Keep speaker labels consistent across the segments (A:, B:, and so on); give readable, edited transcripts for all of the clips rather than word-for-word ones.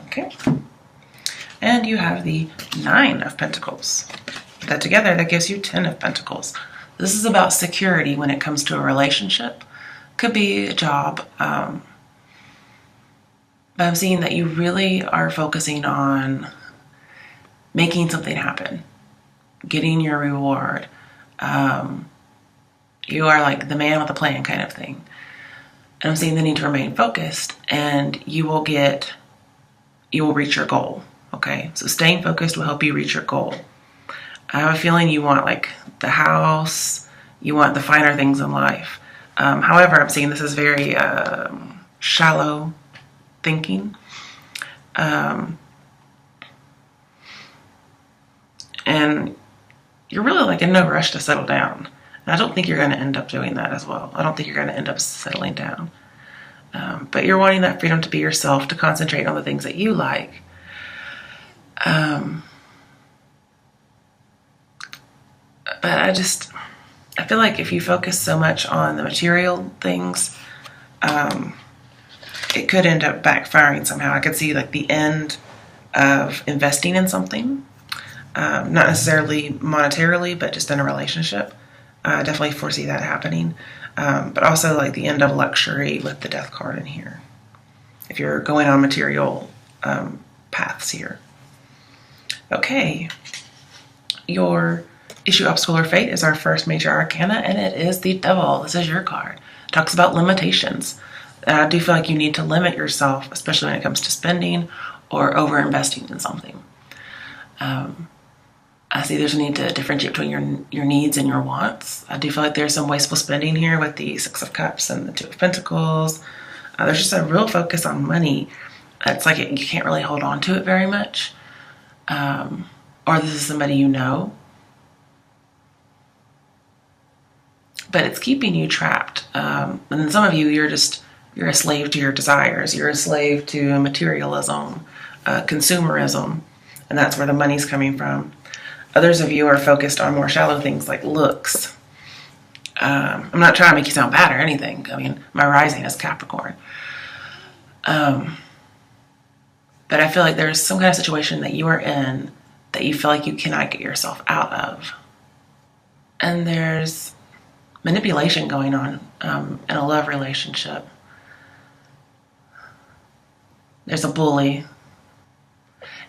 A: Okay. And you have the 9 of Pentacles. Put that together, that gives you 10 of Pentacles. This is about security when it comes to a relationship. Could be a job. But I'm seeing that you really are focusing on making something happen, getting your reward. You are like the man with a plan kind of thing. And I'm seeing the need to remain focused, and you will reach your goal. Okay, so staying focused will help you reach your goal. I have a feeling you want like the house, you want the finer things in life. However, I'm seeing this is very shallow thinking. And you're really like in no rush to settle down. And I don't think you're going to end up doing that as well. I don't think you're going to end up settling down. But you're wanting that freedom to be yourself, to concentrate on the things that you like. But I feel like if you focus so much on the material things, it could end up backfiring somehow. I could see like the end of investing in something, not necessarily monetarily, but just in a relationship. I definitely foresee that happening. But also like the end of luxury with the Death card in here, if you're going on material paths here. Okay, your issue, obstacle, or fate is our first major arcana, and it is the Devil. This is your card. It talks about limitations. I do feel like you need to limit yourself, especially when it comes to spending or over-investing in something. I see there's a need to differentiate between your needs and your wants. I do feel like there's some wasteful spending here with the 6 of Cups and the 2 of Pentacles. There's just a real focus on money. It's like you can't really hold on to it very much. Or this is somebody you know. But it's keeping you trapped. And then some of you, you're a slave to your desires. You're a slave to materialism, consumerism, and that's where the money's coming from. Others of you are focused on more shallow things like looks. I'm not trying to make you sound bad or anything. I mean, my rising is Capricorn. But I feel like there's some kind of situation that you are in that you feel like you cannot get yourself out of. And there's manipulation going on in a love relationship. There's a bully.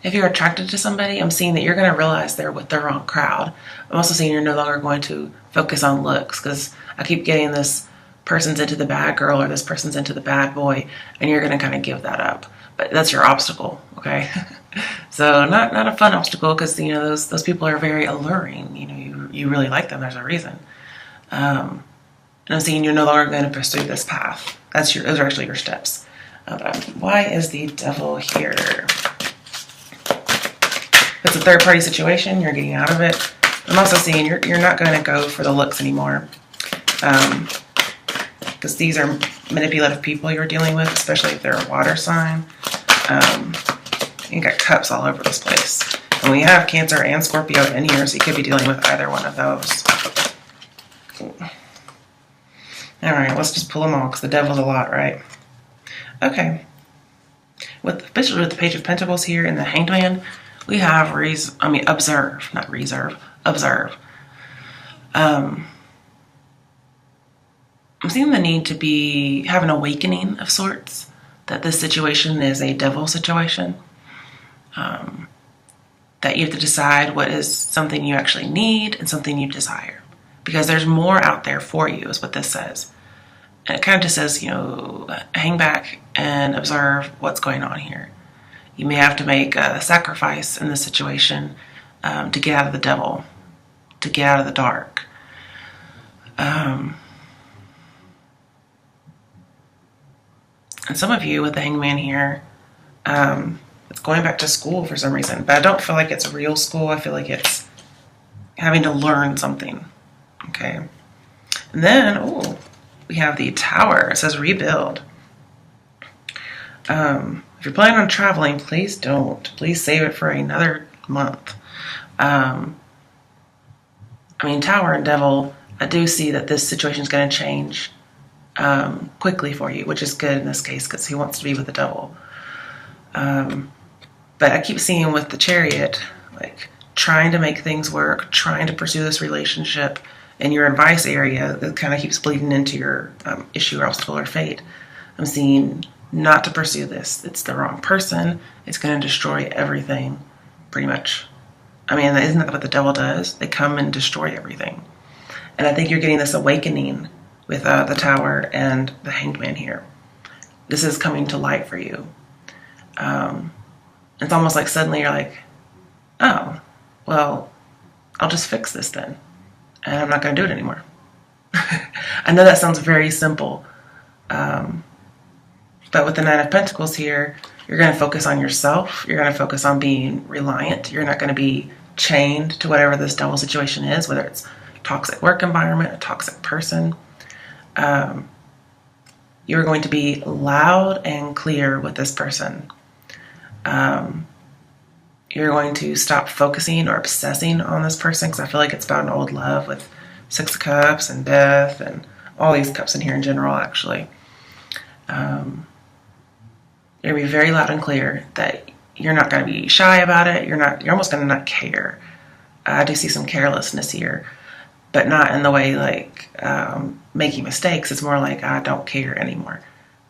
A: If you're attracted to somebody, I'm seeing that you're going to realize they're with the wrong crowd. I'm also seeing you're no longer going to focus on looks, because I keep getting this person's into the bad girl or this person's into the bad boy, and you're going to kind of give that up. But that's your obstacle, okay? So not a fun obstacle, because you know those people are very alluring. You know, you really like them. There's a reason. And I'm seeing you're no longer going to pursue this path. Those are actually your steps. Why is the Devil here? It's a third-party situation. You're getting out of it. I'm also seeing you're not going to go for the looks anymore, because these are manipulative people you're dealing with, especially if they're a water sign. You got cups all over this place. And we have Cancer and Scorpio in here, so you could be dealing with either one of those. All right, let's just pull them all, because the Devil's a lot, right? Okay. Especially with the Page of Pentacles here and the Hanged Man, we have observe, not reserve, observe. I'm seeing the need to have an awakening of sorts, that this situation is a Devil situation. That you have to decide what is something you actually need and something you desire. Because there's more out there for you, is what this says. And it kind of just says, hang back and observe what's going on here. You may have to make a sacrifice in this situation to get out of the Devil, to get out of the dark. And some of you with the Hangman here, it's going back to school for some reason. But I don't feel like it's real school. I feel like it's having to learn something. Okay. And then, we have the Tower. It says rebuild. If you're planning on traveling, please don't. Please save it for another month. Tower and Devil, I do see that this situation is going to change quickly for you, which is good in this case, because he wants to be with the Devil. But I keep seeing with the Chariot, like trying to make things work, trying to pursue this relationship in your advice area that kind of keeps bleeding into your issue, obstacle, or fate. I'm seeing not to pursue this. It's the wrong person. It's going to destroy everything, pretty much. I mean, isn't that what the devil does? They come and destroy everything. And I think you're getting this awakening with the Tower and the Hanged Man here. This is coming to light for you. It's almost like suddenly you're like, oh, well, I'll just fix this then. And I'm not going to do it anymore. I know that sounds very simple. But with the Nine of Pentacles here, you're going to focus on yourself. You're going to focus on being reliant. You're not going to be chained to whatever this devil situation is, whether it's toxic work environment, a toxic person. You're going to be loud and clear with this person. You're going to stop focusing or obsessing on this person, because I feel like it's about an old love with Six of Cups and Death and all these cups in here in general, actually. You're going to be very loud and clear that you're not going to be shy about it. You're almost going to not care. I do see some carelessness here, but not in the way like making mistakes. It's more like, I don't care anymore.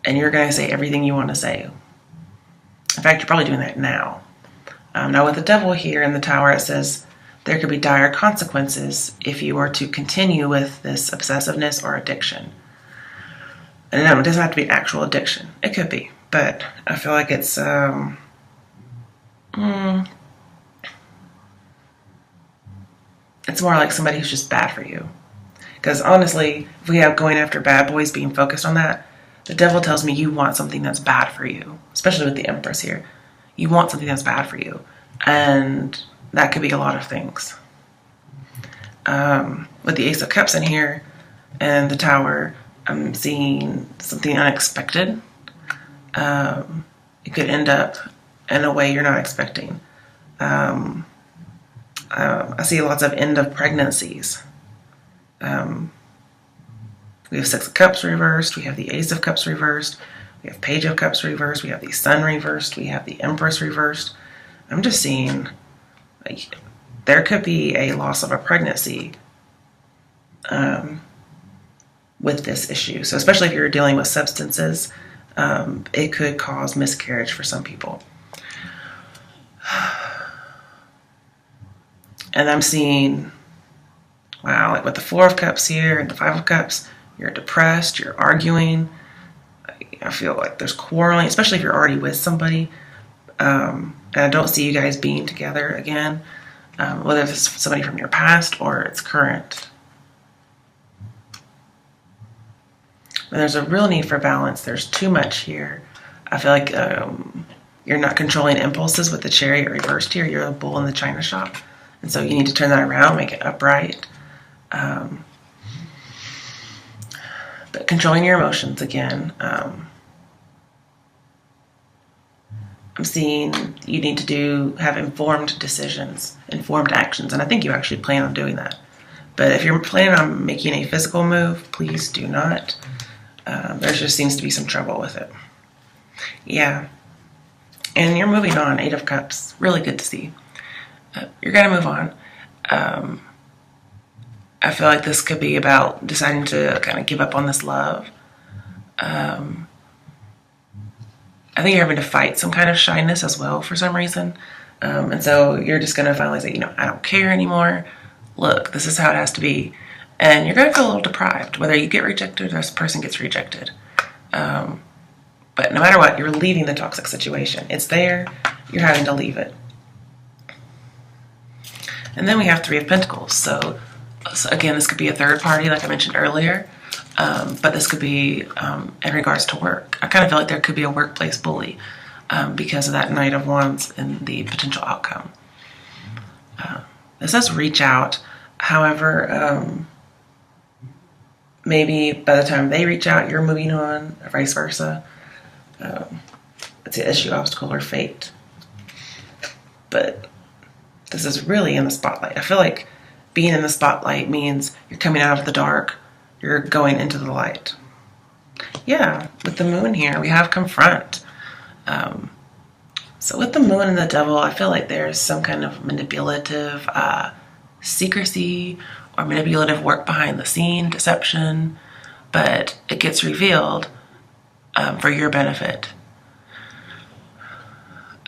A: And you're going to say everything you want to say. In fact, you're probably doing that now. Now with the devil here in the Tower, it says there could be dire consequences if you were to continue with this obsessiveness or addiction. And no, it doesn't have to be actual addiction. It could be, but I feel like it's it's more like somebody who's just bad for you. Because honestly, if we have going after bad boys, being focused on that, the devil tells me you want something that's bad for you, especially with the Empress here. You want something that's bad for you. And that could be a lot of things. With the Ace of Cups in here and the Tower, I'm seeing something unexpected. It could end up in a way you're not expecting. I see lots of end of pregnancies. We have Six of Cups reversed. We have the Ace of Cups reversed. We have Page of Cups reversed. We have the Sun reversed. We have the Empress reversed. I'm just seeing like there could be a loss of a pregnancy with this issue. So especially if you're dealing with substances, it could cause miscarriage for some people. And I'm seeing, wow, like with the Four of Cups here and the Five of Cups, you're depressed, you're arguing. I feel like there's quarreling, especially if you're already with somebody. And I don't see you guys being together again, whether it's somebody from your past or it's current. But there's a real need for balance. There's too much here. I feel like you're not controlling impulses with the Chariot reversed here. You're a bull in the china shop. And so you need to turn that around, make it upright. But controlling your emotions again. I'm seeing you need to have informed decisions, informed actions. And I think you actually plan on doing that. But if you're planning on making a physical move, please do not. There just seems to be some trouble with it. Yeah. And you're moving on, Eight of Cups. Really good to see. You're going to move on. I feel like this could be about deciding to kind of give up on this love. I think you're having to fight some kind of shyness as well for some reason. And so you're just going to finally say, I don't care anymore. Look, this is how it has to be. And you're going to feel a little deprived, whether you get rejected or this person gets rejected. But no matter what, you're leaving the toxic situation. It's there. You're having to leave it. And then we have Three of Pentacles. So again, this could be a third party, like I mentioned earlier. But this could be in regards to work. I kind of feel like there could be a workplace bully because of that Knight of Wands and the potential outcome. This says reach out. However, maybe by the time they reach out, you're moving on, or vice versa. It's an issue, obstacle, or fate. But this is really in the spotlight. I feel like being in the spotlight means you're coming out of the dark. You're going into the light. Yeah, with the moon here, we have confront. So with the moon and the devil, I feel like there's some kind of manipulative secrecy or manipulative work behind the scene, deception, but it gets revealed for your benefit.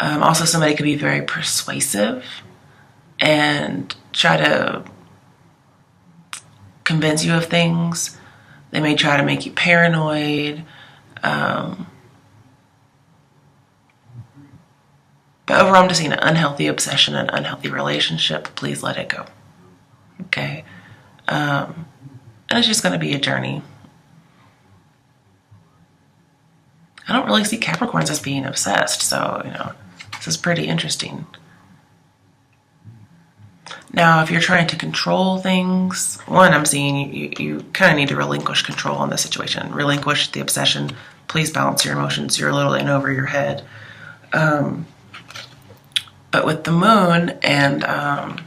A: Also, somebody could be very persuasive and try to convince you of things. They may try to make you paranoid. But overall, I'm just seeing an unhealthy obsession, an unhealthy relationship. Please let it go. Okay? And it's just going to be a journey. I don't really see Capricorns as being obsessed, so, this is pretty interesting. Now, if you're trying to control things, one, I'm seeing you kind of need to relinquish control in this situation. Relinquish the obsession. Please balance your emotions. You're a little in over your head. But with the moon and, the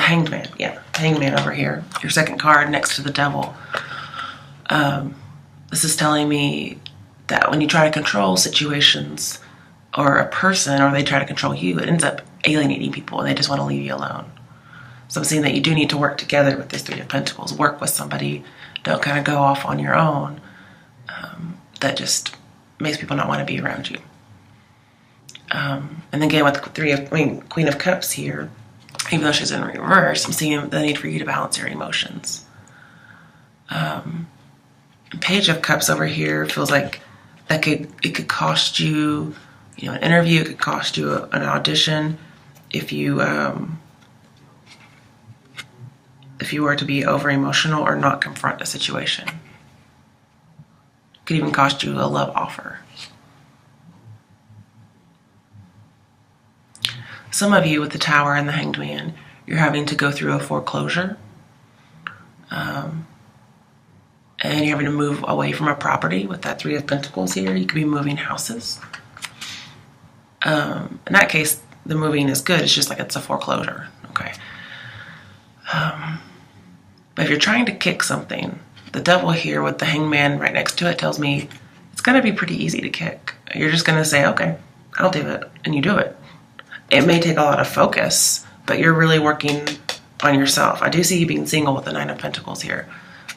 A: Hanged Man. Yeah, Hanged Man over here. Your second card next to the devil. This is telling me that when you try to control situations or a person, or they try to control you, it ends up alienating people and they just want to leave you alone. So I'm seeing that you do need to work together with this Three of Pentacles. Work with somebody. Don't kind of go off on your own. That just makes people not want to be around you. And then again with Queen of Cups here, even though she's in reverse, I'm seeing the need for you to balance your emotions. Page of Cups over here feels like it could cost you, an interview. It could cost you an audition if you were to be over emotional or not confront a situation. It could even cost you a love offer. Some of you with the Tower and the Hanged Man, you're having to go through a foreclosure. And you're having to move away from a property with that Three of Pentacles here. You could be moving houses. In that case, the moving is good. It's just like it's a foreclosure. Okay. But if you're trying to kick something, the devil here with the Hanged Man right next to it tells me it's going to be pretty easy to kick. You're just going to say, okay, I'll do it. And you do it. It may take a lot of focus, but you're really working on yourself. I do see you being single with the Nine of Pentacles here.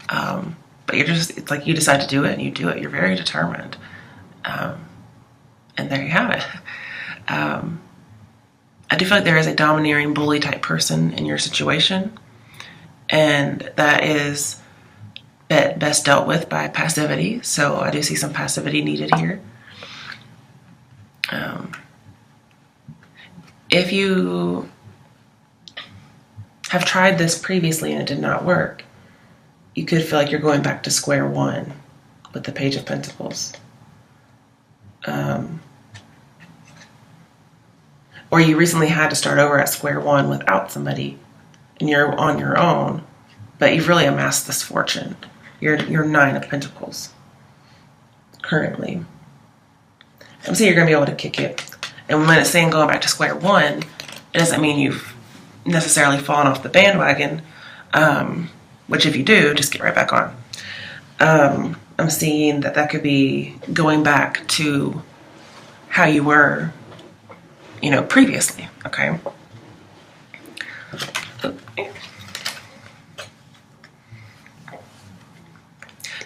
A: But it's like you decide to do it and you do it. You're very determined. And there you have it. I do feel like there is a domineering bully type person in your situation. And that is best dealt with by passivity. So I do see some passivity needed here. If you have tried this previously and it did not work, you could feel like you're going back to square one with the Page of Pentacles. Or you recently had to start over at square one without somebody and you're on your own, but you've really amassed this fortune. You're Nine of Pentacles currently. I'm saying you're going to be able to kick it. And when it's saying going back to square one, it doesn't mean you've necessarily fallen off the bandwagon, which if you do, just get right back on. I'm seeing that could be going back to how you were, previously, okay?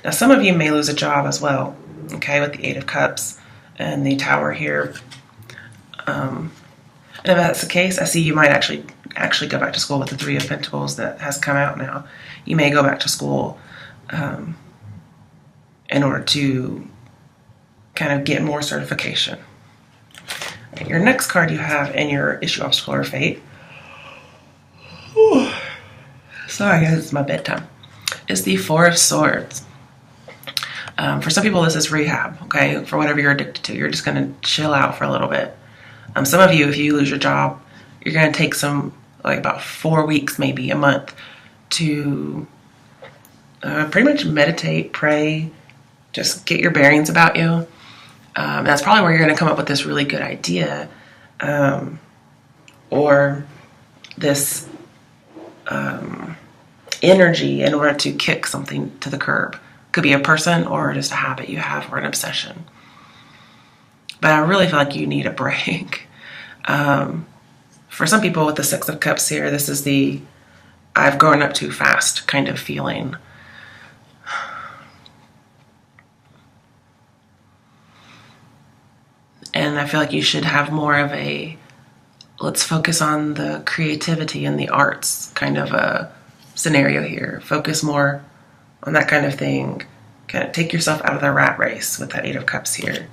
A: Now, some of you may lose a job as well, okay, with the Eight of Cups and the Tower here. And if that's the case, I see you might actually go back to school with the Three of Pentacles that has come out now. You may go back to school in order to kind of get more certification. Your next card you have in your issue obstacle or fate. Whew. Sorry guys, it's my bedtime. Is the Four of Swords. For some people this is rehab, okay? For whatever you're addicted to. You're just going to chill out for a little bit. Some of you, if you lose your job, you're going to take about 4 weeks, maybe a month, to pretty much meditate, pray, just get your bearings about you. That's probably where you're going to come up with this really good idea or this energy in order to kick something to the curb. Could be a person or just a habit you have or an obsession. But I really feel like you need a break. For some people with the Six of Cups here, this is the I've grown up too fast kind of feeling. And I feel like you should have more of a let's focus on the creativity and the arts kind of a scenario here. Focus more on that kind of thing. Kind of take yourself out of the rat race with that Eight of Cups here.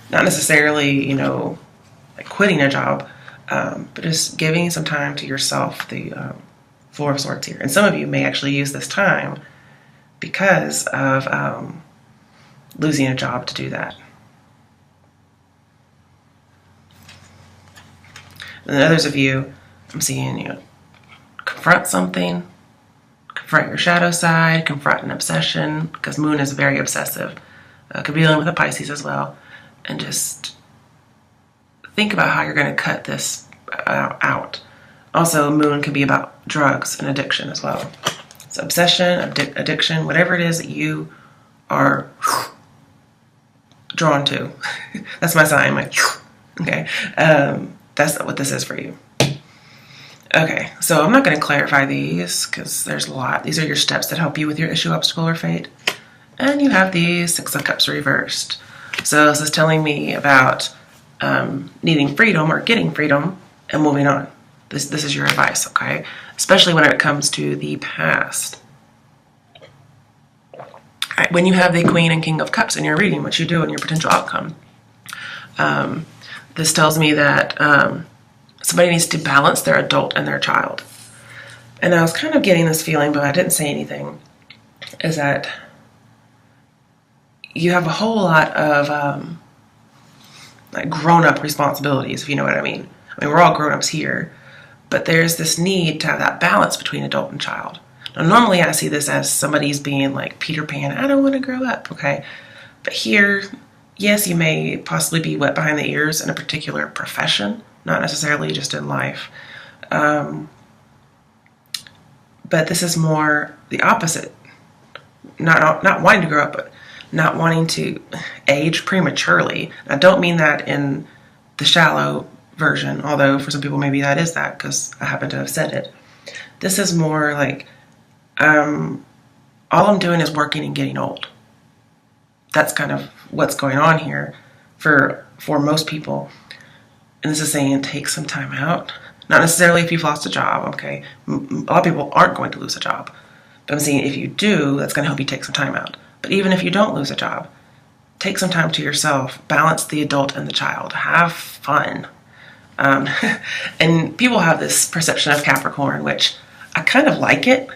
A: Not necessarily, like quitting a job, but just giving some time to yourself, the Four of Swords here. And some of you may actually use this time because of losing a job to do that. And then others of you, I'm seeing, confront something, confront your shadow side, confront an obsession, because Moon is very obsessive. Could be dealing with a Pisces as well. And just think about how you're going to cut this out. Also, Moon can be about drugs and addiction as well. So obsession, addiction, whatever it is that you are drawn to. That's my sign, okay. That's what this is for you. Okay, so I'm not going to clarify these because there's a lot. These are your steps that help you with your issue, obstacle, or fate. And you have the Six of Cups reversed. So this is telling me about needing freedom or getting freedom and moving on. This is your advice, okay? Especially when it comes to the past. All right, when you have the Queen and King of Cups in your reading, what you do and your potential outcome. This tells me that somebody needs to balance their adult and their child. And I was kind of getting this feeling, but I didn't say anything, is that you have a whole lot of like grown-up responsibilities, if you know what I mean. I mean, we're all grown-ups here, but there's this need to have that balance between adult and child. Now, normally I see this as somebody's being like Peter Pan, I don't want to grow up, okay? But here, yes, you may possibly be wet behind the ears in a particular profession, not necessarily just in life. But this is more the opposite. Not wanting to grow up, but not wanting to age prematurely. I don't mean that in the shallow version, although for some people maybe that is that because I happen to have said it. This is more like all I'm doing is working and getting old. That's kind of what's going on here for most people. And this is saying take some time out. Not necessarily if you've lost a job, okay? A lot of people aren't going to lose a job. But I'm saying if you do, that's going to help you take some time out. But even if you don't lose a job, take some time to yourself. Balance the adult and the child. Have fun. And people have this perception of Capricorn, which I kind of like it,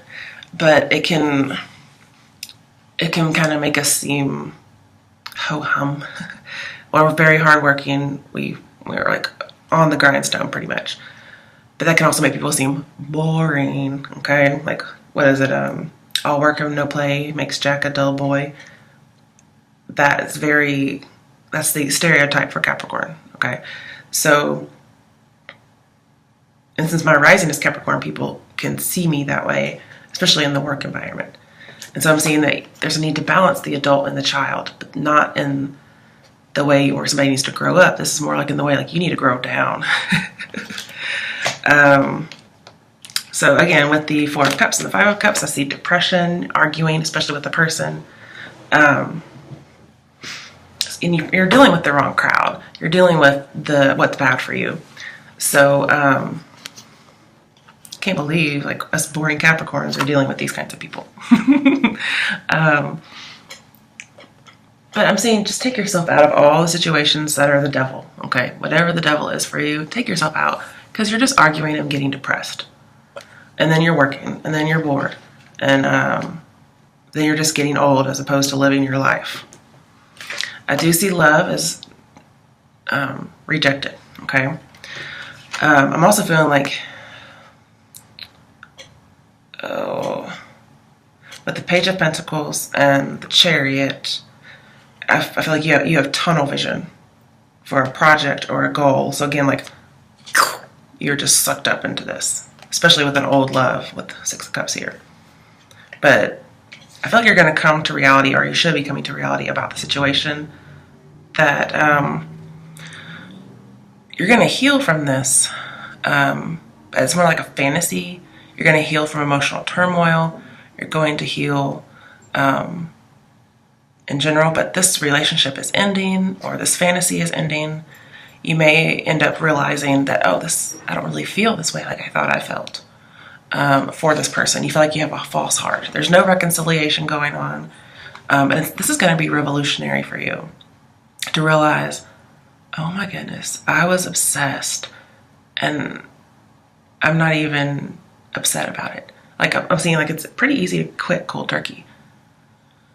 A: but it can kind of make us seem ho-hum. We're very hardworking. We're like on the grindstone pretty much. But that can also make people seem boring, okay? Like, what is it? All work and no play makes Jack a dull boy. That's the stereotype for Capricorn, okay? So, and since my rising is Capricorn, people can see me that way, especially in the work environment. And so I'm seeing that there's a need to balance the adult and the child, but not in the way where somebody needs to grow up. This is more like in the way like you need to grow down. So again, with the Four of Cups and the Five of Cups, I see depression, arguing, especially with the person. And you're dealing with the wrong crowd. You're dealing with what's bad for you. So can't believe like us boring Capricorns are dealing with these kinds of people. But I'm saying just take yourself out of all the situations that are the devil, okay? Whatever the devil is for you, take yourself out because you're just arguing and getting depressed. And then you're working, and then you're bored. And then you're just getting old as opposed to living your life. I do see love as rejected, okay? I'm also feeling like, with the Page of Pentacles and the Chariot, I feel like you have tunnel vision for a project or a goal. So again, like you're just sucked up into this, especially with an old love with Six of Cups here. But I feel like you're going to come to reality, or you should be coming to reality about the situation, that you're going to heal from this. It's more like a fantasy. You're going to heal from emotional turmoil. You're going to heal in general, but this relationship is ending, or this fantasy is ending. You may end up realizing that, oh, I don't really feel this way like I thought I felt for this person. You feel like you have a false heart. There's no reconciliation going on. And this is going to be revolutionary for you to realize, oh my goodness, I was obsessed and I'm not even upset about it. Like, I'm seeing like it's pretty easy to quit cold turkey.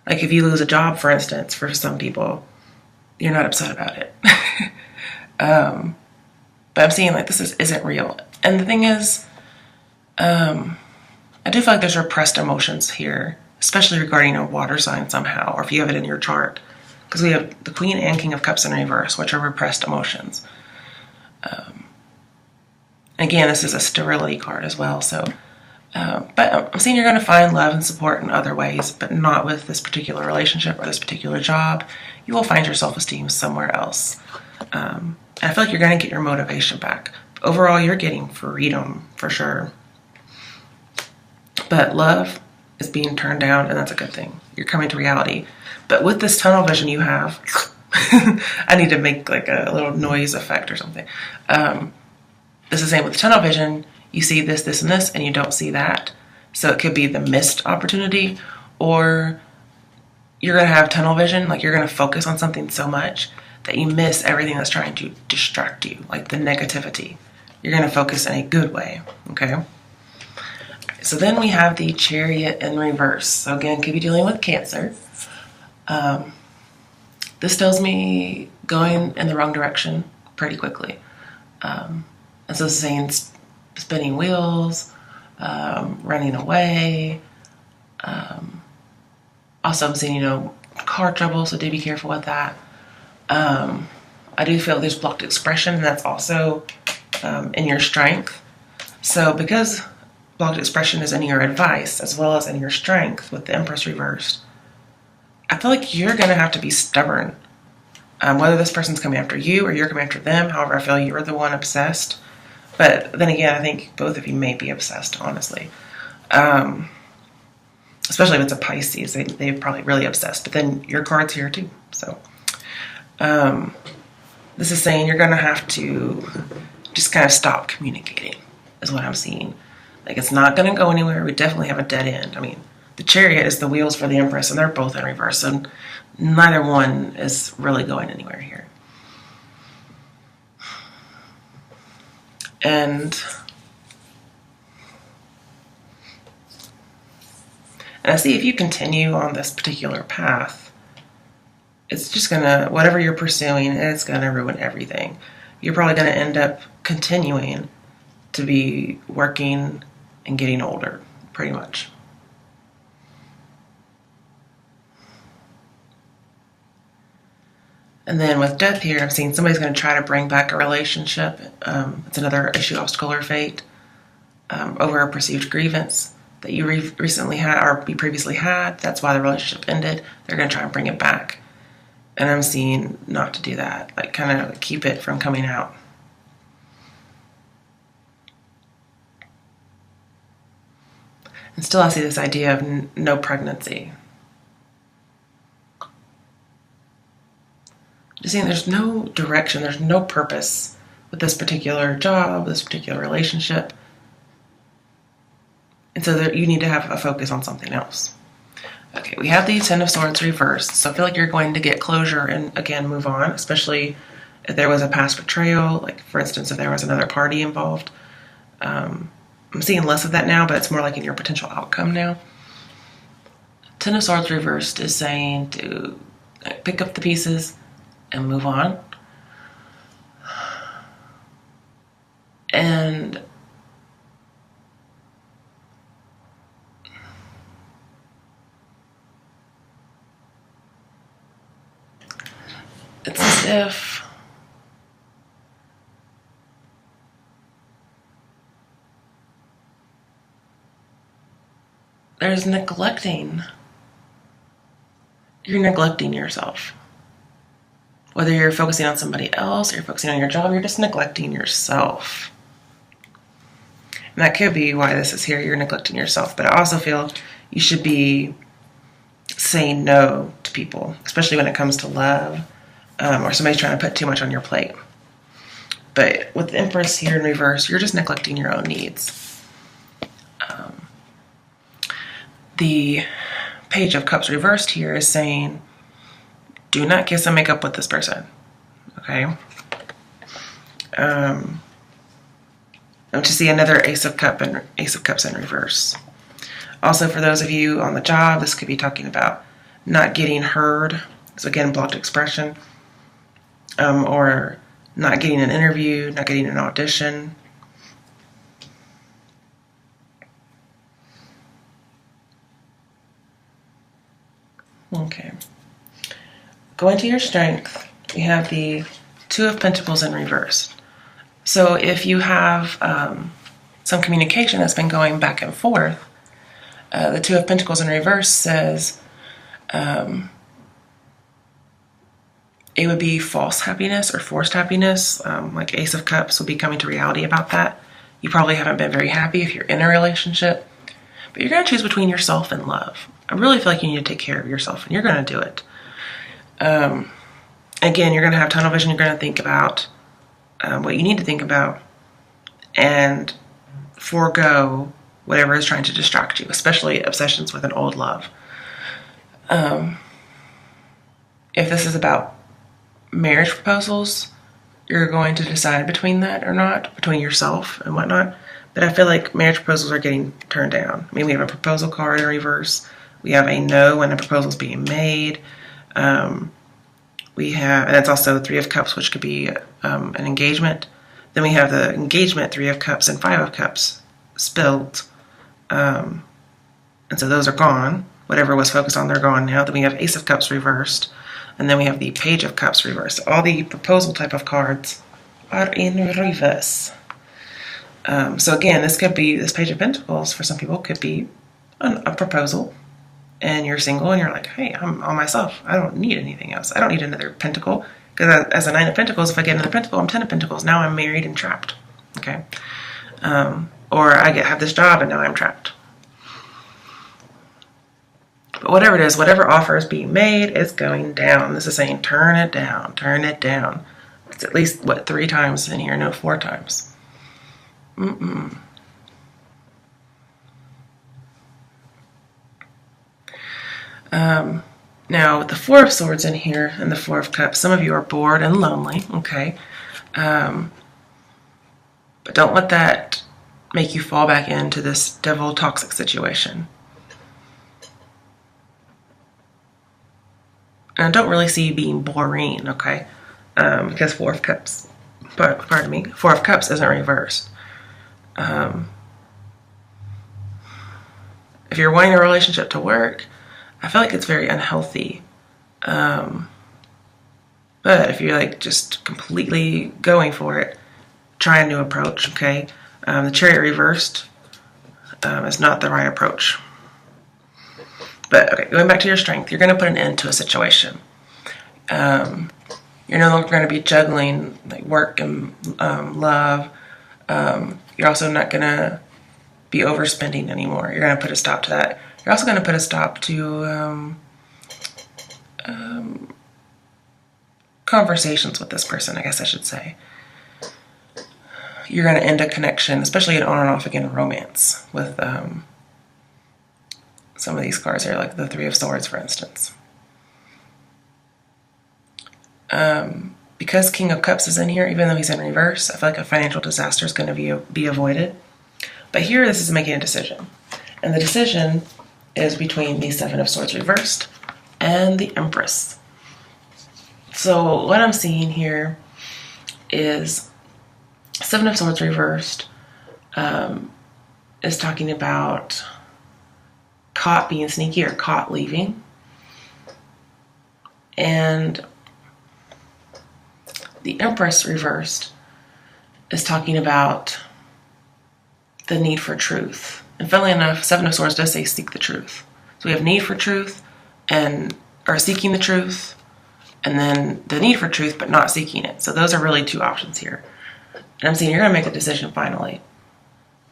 A: Like if you lose a job, for instance, for some people, you're not upset about it. But I'm seeing like this isn't real. And the thing is, I do feel like there's repressed emotions here, especially regarding a water sign somehow, or if you have it in your chart. Because we have the Queen and King of Cups in reverse, which are repressed emotions. Again, this is a sterility card as well. So, but I'm seeing you're going to find love and support in other ways, but not with this particular relationship or this particular job. You will find your self-esteem somewhere else. And I feel like you're going to get your motivation back. Overall, you're getting freedom for sure. But love is being turned down, and that's a good thing. You're coming to reality. But with this tunnel vision you have, I need to make like a little noise effect or something. This is the same with tunnel vision. You see this, this, and this, and you don't see that. So it could be the missed opportunity, or you're going to have tunnel vision, like you're going to focus on something so much that you miss everything that's trying to distract you, like the negativity. You're going to focus in a good way, okay? So then we have the Chariot in reverse. So again, could be dealing with Cancer. This tells me going in the wrong direction pretty quickly. And so it's saying spinning wheels, running away. Also, I'm seeing, car trouble, so do be careful with that. I do feel there's blocked expression, and that's also in your strength. So because blocked expression is in your advice as well as in your strength with the Empress reversed, I feel like you're going to have to be stubborn. Whether this person's coming after you or you're coming after them, however, I feel you're the one obsessed. But then again, I think both of you may be obsessed, honestly. Especially if it's a Pisces, they're probably really obsessed. But then your card's here too. So this is saying you're going to have to just kind of stop communicating, is what I'm seeing. Like, it's not going to go anywhere. We definitely have a dead end. I mean, the Chariot is the wheels for the Empress, and they're both in reverse. And neither one is really going anywhere here. And I see if you continue on this particular path, it's just going to, whatever you're pursuing, it's going to ruin everything. You're probably going to end up continuing to be working and getting older, pretty much. And then with Death here, I'm seeing somebody's going to try to bring back a relationship. It's another issue, obstacle, or fate over a perceived grievance that you recently had or you previously had. That's why the relationship ended. They're going to try and bring it back. And I'm seeing not to do that, like kind of keep it from coming out. And still I see this idea of no pregnancy. Just seeing there's no direction, there's no purpose with this particular job, this particular relationship. And so you need to have a focus on something else. Okay, we have the Ten of Swords reversed. So I feel like you're going to get closure and, again, move on, especially if there was a past betrayal. Like, for instance, if there was another party involved. I'm seeing less of that now, but it's more like in your potential outcome now. Ten of Swords reversed is saying to pick up the pieces and move on. And it's as if there's neglecting you're neglecting yourself. Whether you're focusing on somebody else or you're focusing on your job, you're just neglecting yourself. And that could be why this is here. You're neglecting yourself. But I also feel you should be saying no to people, especially when it comes to love, or somebody's trying to put too much on your plate. But with the Empress here in reverse, you're just neglecting your own needs. The Page of Cups reversed here is saying, do not kiss and make up with this person. Okay? I'm to see another Ace of Cups in reverse. Also, for those of you on the job, this could be talking about not getting heard. So again, blocked expression. Or not getting an interview, not getting an audition. Okay. Going to your strength, we have the Two of Pentacles in reverse. So if you have some communication that's been going back and forth, the Two of Pentacles in reverse says it would be false happiness or forced happiness. Like Ace of Cups will be coming to reality about that. You probably haven't been very happy if you're in a relationship, but you're going to choose between yourself and love. I really feel like you need to take care of yourself, and you're going to do it. Again, you're going to have tunnel vision. You're going to think about what you need to think about and forego whatever is trying to distract you, especially obsessions with an old love. If this is about marriage proposals, you're going to decide between that or not, between yourself and whatnot. But I feel like marriage proposals are getting turned down. I mean, we have a proposal card in reverse. We have a no when a proposal is being made. We have, and it's also Three of Cups, which could be an engagement. Then we have the engagement, Three of Cups and Five of Cups spilled. And so those are gone. Whatever was focused on, they're gone now. Then we have Ace of Cups reversed. And then we have the Page of Cups reversed. All the proposal type of cards are in reverse. So again, this Page of Pentacles for some people could be a proposal. And you're single and you're like, hey, I'm all myself. I don't need anything else. I don't need another pentacle. Because as a Nine of Pentacles, if I get another pentacle, I'm 10 of Pentacles. Now I'm married and trapped. Okay? Or I have this job and now I'm trapped. But whatever it is, whatever offer is being made is going down. This is saying turn it down, turn it down. It's at least, 3 times in here? No, 4 times. Now, with the Four of Swords in here and the Four of Cups, some of you are bored and lonely, okay? But don't let that make you fall back into this devil toxic situation. And I don't really see you being boring, okay? Because Four of Cups, pardon me, Four of Cups isn't reversed. If you're wanting a relationship to work, I feel like it's very unhealthy. But if you're like just completely going for it, try a new approach, okay? The Chariot reversed is not the right approach. But okay, going back to your strength, you're going to put an end to a situation. You're no longer going to be juggling like work and love. You're also not going to be overspending anymore. You're going to put a stop to that. You're also going to put a stop to conversations with this person, I guess I should say. You're going to end a connection, especially an on and off again romance with some of these cards here, like the Three of Swords, for instance. Because King of Cups is in here, even though he's in reverse, I feel like a financial disaster is going to be avoided. But here, this is making a decision. And the decision is between the Seven of Swords reversed and the Empress. So what I'm seeing here is Seven of Swords reversed is talking about caught being sneaky or caught leaving. And the Empress reversed is talking about the need for truth. And funnily enough, Seven of Swords does say seek the truth. So we have need for truth or seeking the truth, and then the need for truth but not seeking it. So those are really two options here. And I'm saying you're going to make a decision finally.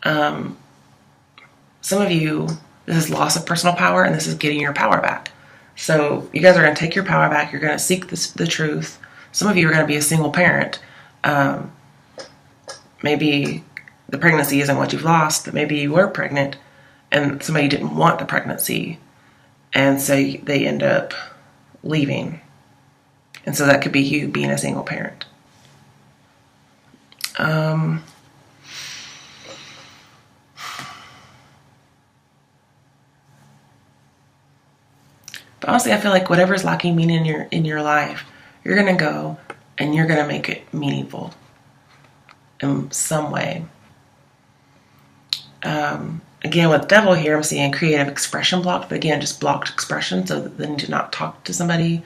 A: Some of you, this is loss of personal power, and this is getting your power back. So you guys are going to take your power back. You're going to seek the truth. Some of you are going to be a single parent. Maybe the pregnancy isn't what you've lost, but maybe you were pregnant and somebody didn't want the pregnancy, and so they end up leaving. And so that could be you being a single parent. But honestly, I feel like whatever's lacking meaning in your life, you're gonna go and you're gonna make it meaningful in some way. Again, with devil here, I'm seeing creative expression blocked, but again, just blocked expression, so that they need to not talk to somebody.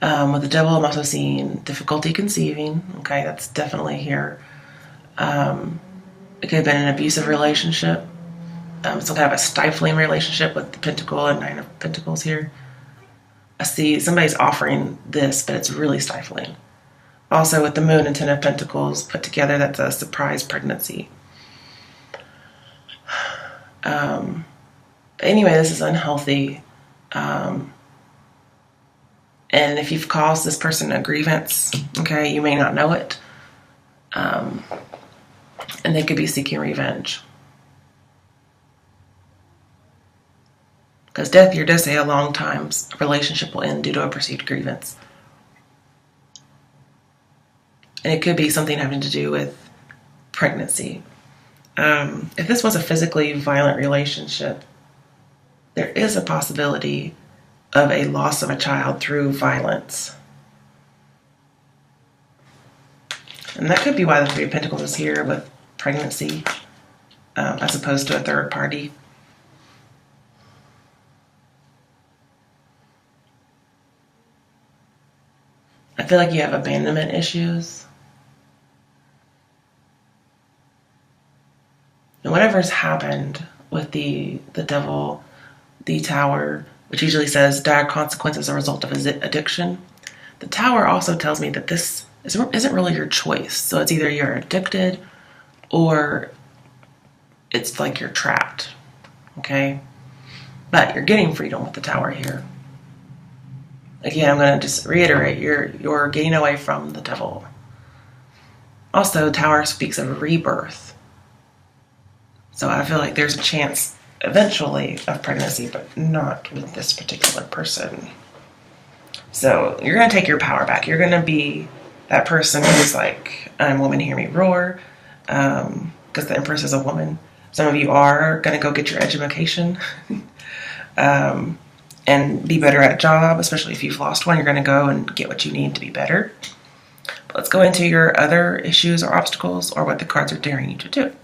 A: With the devil, I'm also seeing difficulty conceiving. Okay, that's definitely here. It could have been an abusive relationship, some kind of a stifling relationship with the Pentacle and Nine of Pentacles here. I see somebody's offering this, but it's really stifling. Also, with the Moon and Ten of Pentacles put together, that's a surprise pregnancy. Anyway, this is unhealthy. And if you've caused this person a grievance, okay, you may not know it. And they could be seeking revenge. Because death here does say a long time a relationship will end due to a perceived grievance. And it could be something having to do with pregnancy. If this was a physically violent relationship, there is a possibility of a loss of a child through violence. And that could be why the Three of Pentacles is here with pregnancy, as opposed to a third party. I feel like you have abandonment issues. And whatever's happened with the devil, the Tower, which usually says dire consequences as a result of addiction, the Tower also tells me that this isn't really your choice. So it's either you're addicted or it's like you're trapped. Okay? But you're getting freedom with the Tower here. Again, I'm going to just reiterate, you're getting away from the devil. Also, Tower speaks of rebirth. So I feel like there's a chance eventually of pregnancy, but not with this particular person. So you're going to take your power back. You're going to be that person who's like, woman, hear me roar, because the Empress is a woman. Some of you are going to go get your education. And be better at a job, especially if you've lost one. You're going to go and get what you need to be better. But let's go into your other issues or obstacles, or what the cards are daring you to do.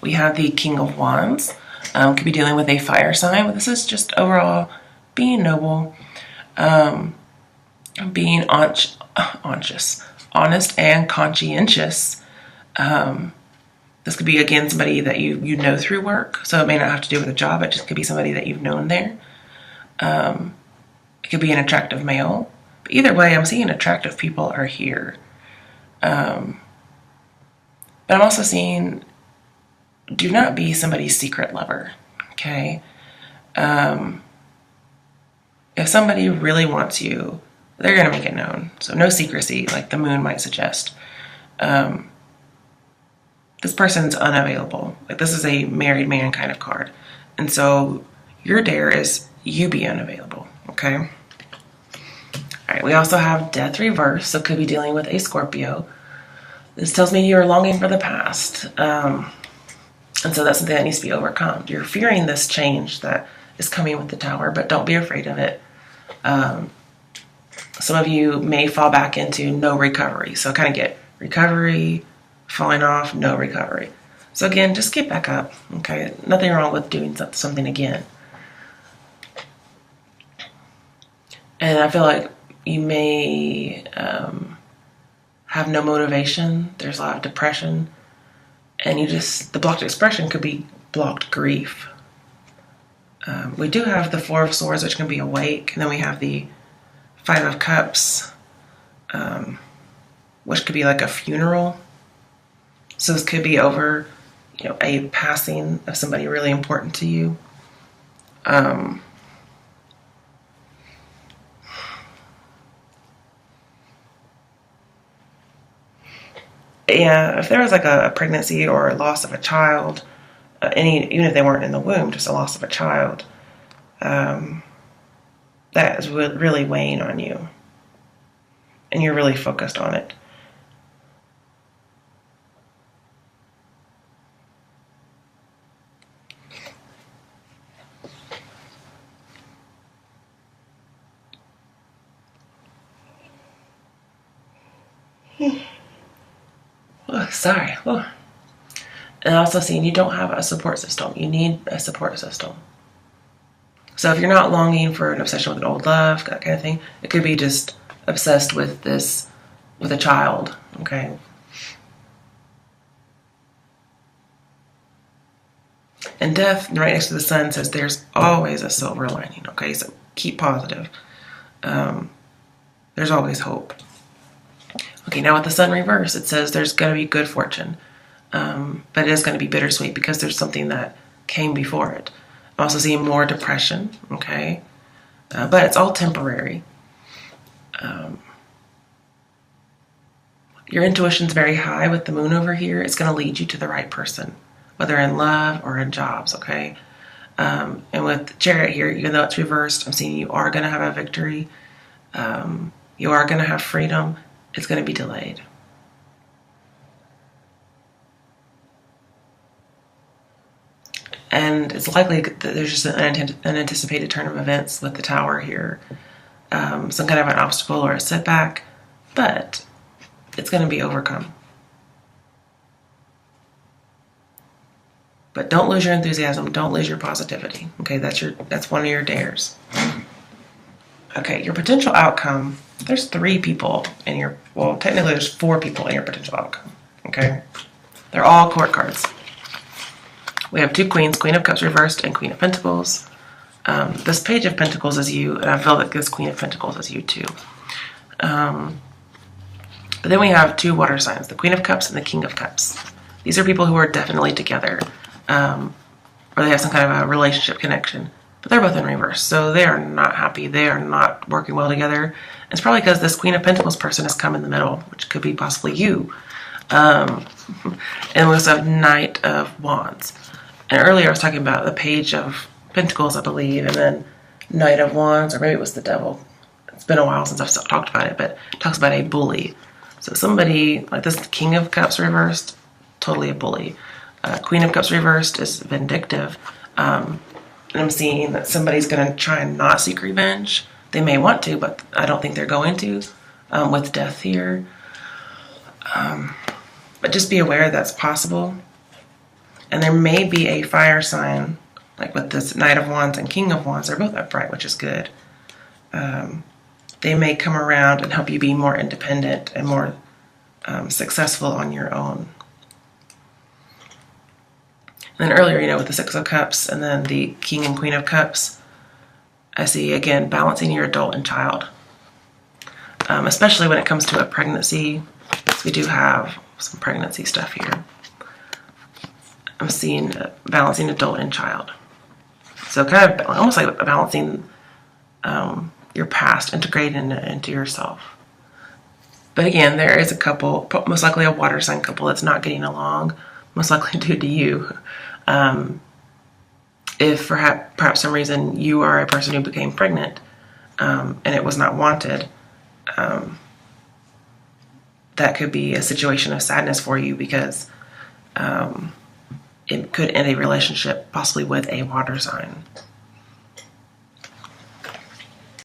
A: We have the King of Wands. Could be dealing with a fire sign, but this is just overall being noble, being honest and conscientious. This could be, again, somebody that you know through work, so it may not have to do with a job. It just could be somebody that you've known there. It could be an attractive male. But either way, I'm seeing attractive people are here. But I'm also seeing, do not be somebody's secret lover, okay? If somebody really wants you, they're going to make it known. So no secrecy, like the Moon might suggest. This person's unavailable. Like, this is a married man kind of card. And so your dare is you be unavailable, okay? All right, we also have Death Reverse, so could be dealing with a Scorpio. This tells me you're longing for the past. And so that's something that needs to be overcome. You're fearing this change that is coming with the Tower, but don't be afraid of it. Some of you may fall back into no recovery. So kind of get recovery, falling off, no recovery. So again, just get back up, okay? Nothing wrong with doing something again. And I feel like you may have no motivation. There's a lot of depression. And the blocked expression could be blocked grief. We do have the Four of Swords, which can be awake. And then we have the Five of Cups, which could be like a funeral. So this could be over, a passing of somebody really important to you. Yeah, if there was like a pregnancy or a loss of a child, even if they weren't in the womb, just a loss of a child, that is really weighing on you, and you're really focused on it. Oh, sorry. Oh. And also seeing you don't have a support system. You need a support system. So if you're not longing for an obsession with an old love, that kind of thing, it could be just obsessed with this, with a child, okay? And death, right next to the sun, says there's always a silver lining, okay? So keep positive. There's always hope. Okay, now with the sun reverse, it says there's going to be good fortune. But it is going to be bittersweet because there's something that came before it. I'm also seeing more depression, okay? But it's all temporary. Your intuition's very high with the moon over here. It's going to lead you to the right person, whether in love or in jobs, okay? And with the Chariot here, even though it's reversed, I'm seeing you are going to have a victory. You are going to have freedom. It's going to be delayed. And it's likely that there's just an unanticipated turn of events with the Tower here. Some kind of an obstacle or a setback, but it's going to be overcome. But don't lose your enthusiasm. Don't lose your positivity. Okay, that's one of your dares. Okay, your potential outcome. There's 3 people in your, well, technically there's 4 people in your potential outcome. Okay, they're all court cards. We have 2 queens, Queen of Cups reversed and Queen of Pentacles. This Page of Pentacles is you, and I feel that this Queen of Pentacles is you too. But then we have 2 water signs, the Queen of Cups and the King of Cups. These are people who are definitely together, or they have some kind of a relationship connection, but they're both in reverse. So they are not happy. They are not working well together. It's probably because this Queen of Pentacles person has come in the middle, which could be possibly you. And we also have Knight of Wands. And earlier I was talking about the Page of Pentacles, I believe, and then Knight of Wands, or maybe it was the Devil. It's been a while since I've talked about it, but it talks about a bully. So somebody, like this King of Cups reversed, totally a bully. Queen of Cups reversed is vindictive. And I'm seeing that somebody's going to try and not seek revenge. They may want to, but I don't think they're going to, with death here. But just be aware that's possible. And there may be a fire sign, like with this Knight of Wands and King of Wands. They're both upright, which is good. They may come around and help you be more independent and more successful on your own. And then earlier, with the 6 of Cups and then the King and Queen of Cups, I see, again, balancing your adult and child. Especially when it comes to a pregnancy. So we do have some pregnancy stuff here. I'm seeing balancing adult and child. So kind of almost like balancing your past, integrating it into yourself. But again, there is a couple, most likely a water sign couple that's not getting along, most likely due to you. If for perhaps some reason you are a person who became pregnant and it was not wanted, that could be a situation of sadness for you because it could end a relationship possibly with a water sign.